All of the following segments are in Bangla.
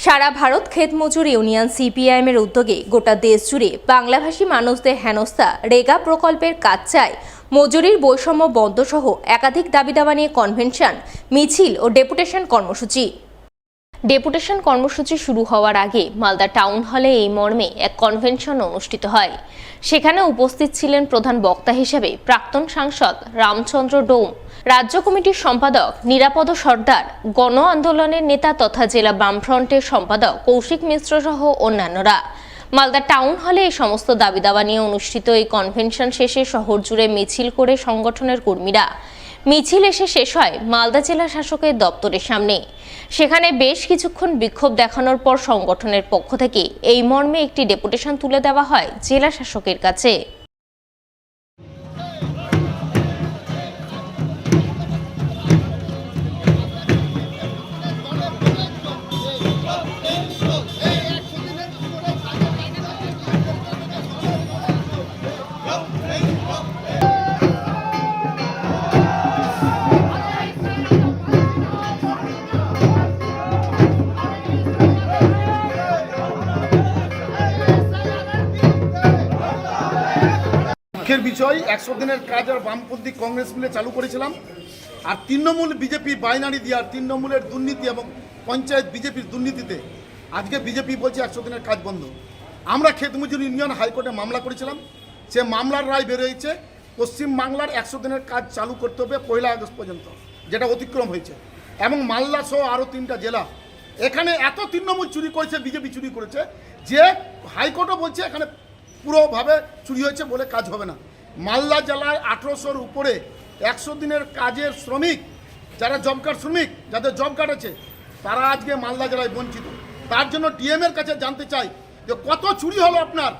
সারা ভারত ক্ষেত মজুর ইউনিয়ন সিপিআইএমের উদ্যোগে গোটা দেশ জুড়ে বাংলাভাষী মানুষদের হেনস্থা রেগা প্রকল্পের কাজ চায়, মজুরির বৈষম্য বন্ধ সহ একাধিক দাবি দাওয়া নিয়ে কনভেনশন, মিছিল ও ডেপুটেশন কর্মসূচি শুরু হওয়ার আগে মালদা টাউন হলে এই মর্মে এক কনভেনশন অনুষ্ঠিত হয়। সেখানে উপস্থিত ছিলেন প্রধান বক্তা হিসেবে প্রাক্তন সাংসদ রামচন্দ্র ডোম, রাজ্য কমিটির সম্পাদক নিরাপদ সর্দার, গণ আন্দোলনের নেতা তথা জেলা বামফ্রন্টের সম্পাদক কৌশিক মিশ্র সহ অন্যান্যরা। মালদা টাউন হলে এই সমস্ত দাবি দাওয়া নিয়ে অনুষ্ঠিত এই কনভেনশন শেষে শহর জুড়ে মিছিল করে সংগঠনের কর্মীরা। মিছিল এসে শেষ হয় মালদা জেলা শাসকের দপ্তরের সামনে। সেখানে বেশ কিছুক্ষণ বিক্ষোভ দেখানোর পর সংগঠনের পক্ষ থেকে এই মর্মে একটি ডেপুটেশন তুলে দেওয়া হয় জেলা শাসকের কাছে। দুঃখের বিষয় 100 দিনের কাজ আর বামপন্থী কংগ্রেস মিলে চালু করেছিলাম, আর তৃণমূল বিজেপি বাইনারি দিয়ে আর তৃণমূলের দুর্নীতি এবং পঞ্চায়েত বিজেপির দুর্নীতিতে আজকে বিজেপি বলছে 100 দিনের কাজ বন্ধ। আমরা ক্ষেত মজুর ইউনিয়ন হাইকোর্টে মামলা করেছিলাম, সে মামলার রায় বেরোয়েছে পশ্চিমবাংলার 100 দিনের কাজ চালু করতে হবে 1 আগস্ট পর্যন্ত, যেটা অতিক্রম হয়েছে। এবং মালদা সহ আরও 3টা জেলা, এখানে এত তৃণমূল চুরি করেছে, বিজেপি চুরি করেছে যে হাইকোর্টও বলছে এখানে পুরোভাবে চুরি হয়েছে বলে কাজ হবে না। মালদা জেলায় 1800-র উপরে 100 দিনের কাজের শ্রমিক, যারা জব কার্ড শ্রমিক, যাদের জব কার্ড আছে, তারা আজকে মালদা জেলায় বঞ্চিত। তার জন্য ডিএমের কাছে জানতে চাই যে কত চুরি হলো আপনার,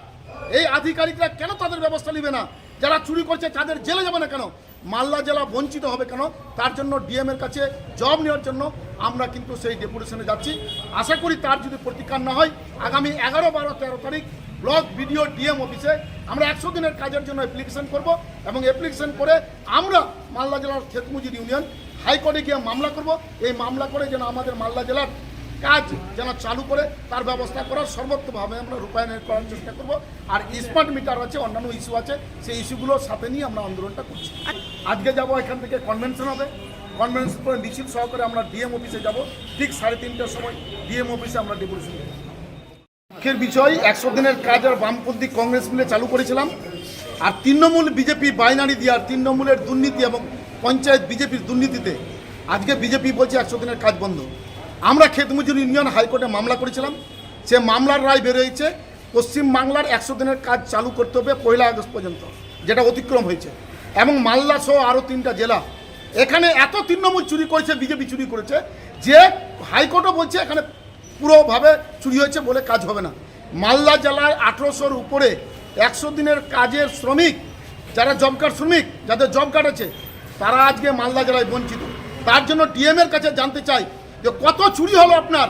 এই আধিকারিকরা কেন তাদের ব্যবস্থা নেবে না? যারা চুরি করছে তাদের জেলে যাবে না কেন? মালদা জেলা বঞ্চিত হবে কেন? তার জন্য ডিএমের কাছে জব নেওয়ার জন্য আমরা কিন্তু সেই ডেপুটেশনে যাচ্ছি। আশা করি তার যদি প্রতিকার না হয়, আগামী 11, 12, 13 তারিখ ব্লক বিডিও ডিএম অফিসে আমরা 100 দিনের কাজের জন্য অ্যাপ্লিকেশন করব এবং অ্যাপ্লিকেশন করে আমরা মালদা জেলার ক্ষেত মজুর ইউনিয়ন হাইকোর্টে গিয়ে মামলা করব। এই মামলা করে যেন আমাদের মালদা জেলার কাজ যেন চালু করে তার ব্যবস্থা করার সর্বোত্তমভাবে আমরা রূপায়ণ করার চেষ্টা করব। আর স্মার্ট মিটার আছে, অন্যান্য ইস্যু আছে, সেই ইস্যুগুলোর সাথে নিয়ে আমরা আন্দোলনটা করছি। আজকে যাব, এখান থেকে কনভেনশন হবে, কনভেনশন করে মিছিল সহকারে আমরা ডিএম অফিসে যাব। ঠিক 3:30টার সময় ডিএম অফিসে আমরা ডেপুটেশন দেব। দুঃখের বিষয় 100 দিনের কাজ আর বামপন্থী কংগ্রেস মিলে চালু করেছিলাম, আর তৃণমূল বিজেপি বাইনারি দিয়ে আর তৃণমূলের দুর্নীতি এবং পঞ্চায়েত বিজেপির দুর্নীতিতে আজকে বিজেপি বলছে 100 দিনের কাজ বন্ধ। আমরা ক্ষেত মজুর ইউনিয়ন হাইকোর্টে মামলা করেছিলাম, সে মামলার রায় বেরোয়েছে পশ্চিমবাংলার 100 দিনের কাজ চালু করতে হবে 1 আগস্ট পর্যন্ত, যেটা অতিক্রম হয়েছে। এবং মালদা সহ আরও 3টা জেলা, এখানে এত তৃণমূল চুরি করেছে, বিজেপি চুরি করেছে যে হাইকোর্টও বলছে এখানে পুরোভাবে চুরি হয়েছে বলে কাজ হবে না। মালদা জেলায় 1800-র উপরে 100 দিনের কাজের শ্রমিক, যারা জব কার্ড শ্রমিক, যাদের জব কার্ড আছে, তারা আজকে মালদা জেলায় বঞ্চিত। তার জন্য ডিএমের কাছে জানতে চাই যে কত চুরি হলো আপনার,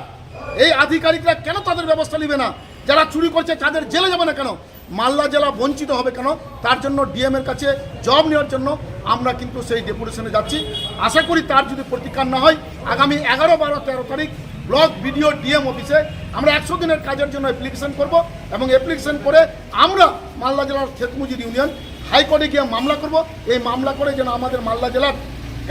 এই আধিকারিকরা কেন তাদের ব্যবস্থা নেবে না? যারা চুরি করছে তাদের জেলে যাবে না কেন? মালদা জেলা বঞ্চিত হবে কেন? তার জন্য ডিএমের কাছে জব নেওয়ার জন্য আমরা কিন্তু সেই ডেপুটেশনে যাচ্ছি। আশা করি তার যদি প্রতিকার না হয়, আগামী 11, 12, 13 তারিখ ব্লক বিডিও ডিএম অফিসে আমরা 100 দিনের কাজের জন্য অ্যাপ্লিকেশন করব এবং অ্যাপ্লিকেশন করে আমরা মালদা জেলার ক্ষেত মজুর ইউনিয়ন হাইকোর্টে গিয়ে মামলা করব। এই মামলা করে যেন আমাদের মালদা জেলার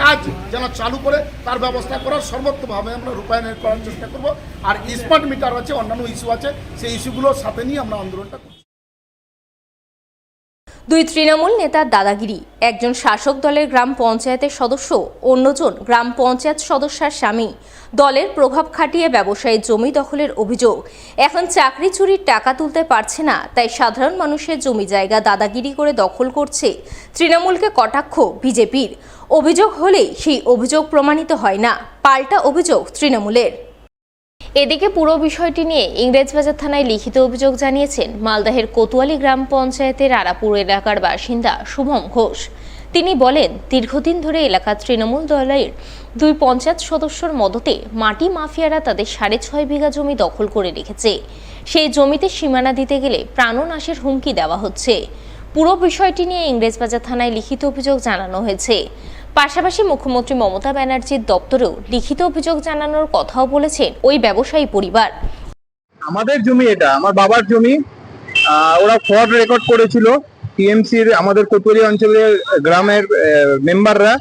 কাজ যেন চালু করে তার ব্যবস্থা করার সর্বোত্তমভাবে আমরা রূপায়ণ করার চেষ্টা করব। আর স্মার্ট মিটার আছে, অন্যান্য ইস্যু আছে, সেই ইস্যুগুলোর সাথে নিয়ে আমরা আন্দোলনটা করছি। 2 তৃণমূল নেতার দাদাগিরি, একজন শাসক দলের গ্রাম পঞ্চায়েতের সদস্য, অন্যজন গ্রাম পঞ্চায়েত সদস্যার স্বামী, দলের প্রভাব খাটিয়ে ব্যবসায়ী জমি দখলের অভিযোগ। এখন চাকরি চুরির টাকা তুলতে পারছে না, তাই সাধারণ মানুষের জমি জায়গা দাদাগিরি করে দখল করছে তৃণমূলকে কটাক্ষ বিজেপির। অভিযোগ হলেই সেই অভিযোগ প্রমাণিত হয় না, পাল্টা অভিযোগ তৃণমূলের। এদিকে পুরো বিষয়টি নিয়ে ইংরেজবাজার থানায় লিখিত অভিযোগ জানিয়েছেন মালদাহের কোতোয়ালি গ্রাম পঞ্চায়েতের আরাপুর এলাকার বাসিন্দা শুভম ঘোষ। তিনি বলেন, দীর্ঘদিন ধরে এলাকার তৃণমূল দলের 2 পঞ্চায়েত সদস্যর মদতে মাটি মাফিয়ারা তাদের 6.5 বিঘা জমি দখল করে রেখেছে। সেই জমিতে সীমানা দিতে গেলে প্রাণনাশের হুমকি দেওয়া হচ্ছে। পুরো বিষয়টি নিয়ে ইংরেজবাজার থানায় লিখিত অভিযোগ জানানো হয়েছে। পাশাপাশি মুখ্যমন্ত্রী মমতা ব্যানার্জির দপ্তরেও লিখিত অভিযোগ জানানোর কথাও বলেছেন ওই ব্যবসায়ী পরিবার। আমাদের জমি, এটা আমার বাবার জমি। ওরা ফ্রড রেকর্ড করেছিল। টিএমসির আমাদের কোতোয়ালি অঞ্চলের গ্রামের মেম্বাররা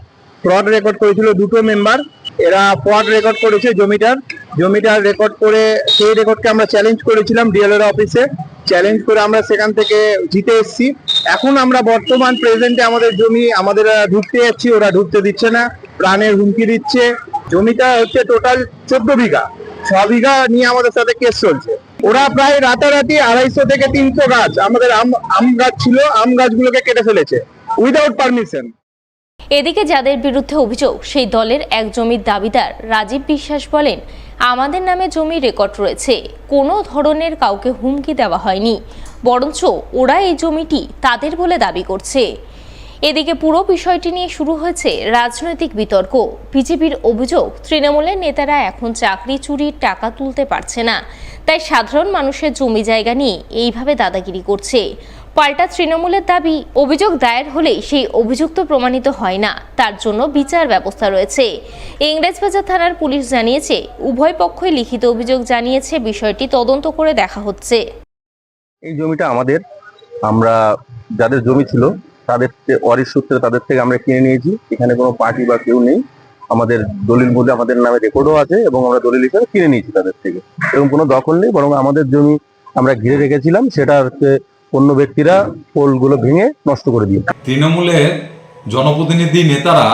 ফ্রড রেকর্ড করেছিল, দুটো মেম্বার। এরা ফ্রড রেকর্ড করেছে জমিটার রেকর্ড করে, সেই রেকর্ডকে আমরা চ্যালেঞ্জ করেছিলাম ডিএলআর অফিসে। চ্যালেঞ্জ করে আমরা সেখান থেকে জিতে এসেছি। এখন আমরা বর্তমান প্রেজেন্টে আমাদের জমি আমাদের ঢুকতে যাচ্ছি, ওরা ঢুকতে দিচ্ছে না, প্রাণের হুমকি দিচ্ছে। জমিটা হচ্ছে টোটাল 14 বিঘা, 6 বিঘা নিয়ে আমাদের সাথে কেস চলছে। ওরা প্রায় রাতারাতি 250 থেকে 300 গাছ, আমাদের আম গাছ ছিল, আম গাছগুলোকে কেটে ফেলেছে উইদাউট পারমিশন। এদিকে যাদের বিরুদ্ধে অভিযোগ সেই দলের এক জমির দাবিদার রাজীব বিশ্বাস বলেন, আমাদের নামে জমি রেকর্ড রয়েছে, কোনো ধরনের কাউকে হুমকি দেওয়া হয়নি, বরঞ্চ ওরা এই জমিটি তাদের বলে দাবি করছে। এদিকে পুরো বিষয়টি নিয়ে শুরু হয়েছে রাজনৈতিক বিতর্ক। বিজেপির অভিযোগ, তৃণমূলের নেতারা এখন চাকরি চুরির টাকা তুলতে পারছে না, তাই সাধারণ মানুষের জমি জায়গা নিয়ে এইভাবে দাদাগিরি করছে। পাল্টা তৃণমূলের দাবি, অভিযোগ দায়ের হলেই সেই অভিযুক্ত প্রমাণিত হয় না, তার জন্য বিচার ব্যবস্থা রয়েছে। ইংরেজবাজার থানার পুলিশ জানিয়েছে, উভয় পক্ষই লিখিত অভিযোগ জানিয়েছে, বিষয়টি তদন্ত করে দেখা হচ্ছে। এই জমিটা আমাদের, আমরা যাদের জমি ছিল তাদের ওয়ারিশ সূত্রে তাদের থেকে আমরা কিনে নিয়েছি। এখানে কোনো পার্টি বা কেউ নেই, আমাদের দলিল মধ্যে আমাদের নামে রেকর্ডও আছে এবং আমরা দলিল হিসাবে কিনে নিয়েছি তাদের থেকে। এরকম কোনো দখল নেই, বরং আমাদের জমি আমরা ঘিরে রেখেছিলাম, সেটা হচ্ছে অন্য ব্যক্তিরা পোলগুলো ভেঙে নষ্ট করে দিয়ে। তৃণমূলের জনপ্রতিনিধি নেতারা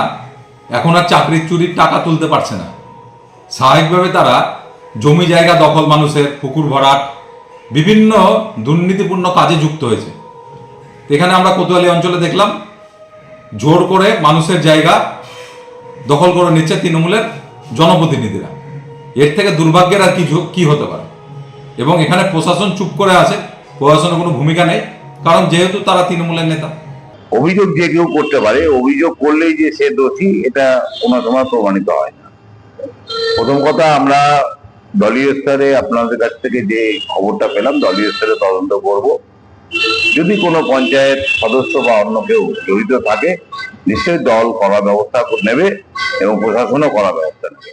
এখন আর চাকরি চুরির টাকা তুলতে পারছে না। স্বাভাবিকভাবে তারা জমি জায়গা দখল, মানুষের পুকুর ভরাট, বিভিন্ন দুর্নীতিপূর্ণ কাজে যুক্ত হয়েছে। এখানে আমরা কোতোয়ালি অঞ্চলে দেখলাম জোর করে মানুষের জায়গা দখল করে নিচ্ছে তৃণমূলের জনপ্রতিনিধিরা। এর থেকে দুর্ভাগ্যের আর কি হতে পারে? এবং এখানে প্রশাসন চুপ করে আছে, প্রশাসনের কোনো ভূমিকা নেই, কারণ যেহেতু তারা তৃণমূলের নেতা। অভিযোগ যে কেউ করতে পারে, অভিযোগ করলেই যে সে দোষী এটা কোনো সময় প্রমাণিত হয় না। প্রথম কথা, আমরা দলীয় স্তরে আপনাদের কাছ থেকে যে খবরটা পেলাম, দলীয় স্তরে তদন্ত করব। যদি কোনো পঞ্চায়েত সদস্য বা অন্য কেউ জড়িত থাকে, নিশ্চয়ই দল করার ব্যবস্থা নেবে এবং প্রশাসনও করার ব্যবস্থা নেবে।